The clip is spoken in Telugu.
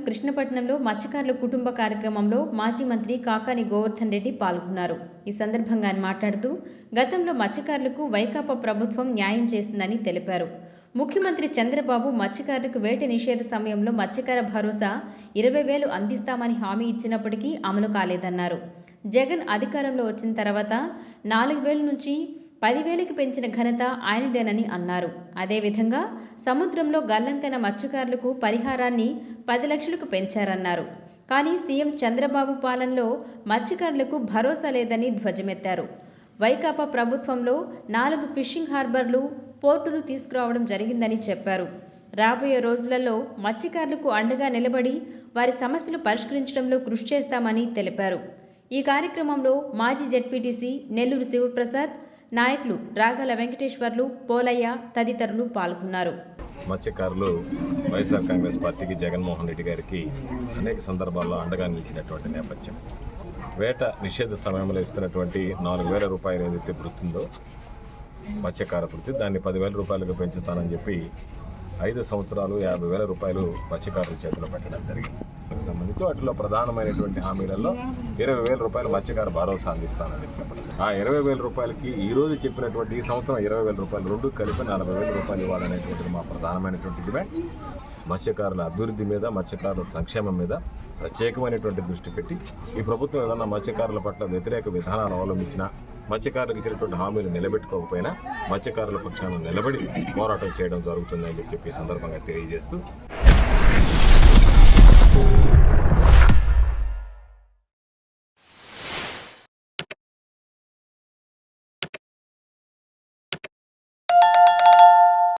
కృష్ణపట్నంలో మత్స్యకారుల కుటుంబ కార్యక్రమంలో మాజీ మంత్రి కాకాని గోవర్ధన్ రెడ్డి పాల్గొన్నారు. ఈ సందర్భంగా ఆయన మాట్లాడుతూ గతంలో మత్స్యకారులకు వైకాపా ప్రభుత్వం న్యాయం చేస్తుందని తెలిపారు. ముఖ్యమంత్రి చంద్రబాబు మత్స్యకారులకు వేట నిషేధ సమయంలో మత్స్యకార భరోసా 20,000 అందిస్తామని హామీ ఇచ్చినప్పటికీ అమలు కాలేదన్నారు. జగన్ అధికారంలో వచ్చిన తర్వాత 4,000 నుంచి 10,000కి పెంచిన ఘనత ఆయనదేనని అన్నారు. అదేవిధంగా సముద్రంలో గల్లంతైన మత్స్యకారులకు పరిహారాన్ని 10 లక్షలకు పెంచారన్నారు. కానీ సీఎం చంద్రబాబు పాలనలో మత్స్యకారులకు భరోసా లేదని ధ్వజమెత్తారు. వైకాపా ప్రభుత్వంలో 4 ఫిషింగ్ హార్బర్లు, పోర్టులు తీసుకురావడం జరిగిందని చెప్పారు. రాబోయే రోజులలో మత్స్యకారులకు అండగా నిలబడి వారి సమస్యలు పరిష్కరించడంలో కృషి చేస్తామని తెలిపారు. ఈ కార్యక్రమంలో మాజీ జెడ్పీటీసీ నెల్లూరు శివప్రసాద్, నాయకులు రాగాల వెంకటేశ్వర్లు, పోలయ్య తదితరులు పాల్గొన్నారు. మత్స్యకారులు వైఎస్ఆర్ కాంగ్రెస్ పార్టీకి, జగన్మోహన్ రెడ్డి గారికి అనేక సందర్భాల్లో అండగా నిలిచినటువంటి నేపథ్యం. వేట నిషేధ సమయంలో ఇస్తున్నటువంటి 4,000 రూపాయలు ఏదైతే వృత్తుందో మత్స్యకార వృత్తి, దాన్ని 10,000 రూపాయలకు పెంచుతానని చెప్పి 5 సంవత్సరాలు 50,000 రూపాయలు మత్స్యకారుల చేతిలో పెట్టడం జరిగింది. సంబంధించి వాటిలో ప్రధానమైనటువంటి హామీలలో 20,000 రూపాయలు మత్స్యకార భరోసా అందిస్తానని చెప్పడం. ఆ 20,000 రూపాయలకి ఈ రోజు చెప్పినటువంటి ఈ సంవత్సరం 20,000 రూపాయలు, రెండు కలిపి 40,000 రూపాయలు ఇవ్వాలనేటువంటిది మా ప్రధానమైనటువంటి డిమాండ్. మత్స్యకారుల అభివృద్ధి మీద, మత్స్యకారుల సంక్షేమం మీద ప్రత్యేకమైనటువంటి దృష్టి పెట్టి ఈ ప్రభుత్వం ఏదన్నా మత్స్యకారుల పట్ల వ్యతిరేక విధానాలు అవలంబించినా, మత్స్యకారులకు ఇచ్చినటువంటి హామీలు నిలబెట్టుకోకపోయినా మత్స్యకారుల పక్షాన నిలబడి పోరాటం చేయడం జరుగుతుందని చెప్పి ఈ సందర్భంగా తెలియజేస్తూ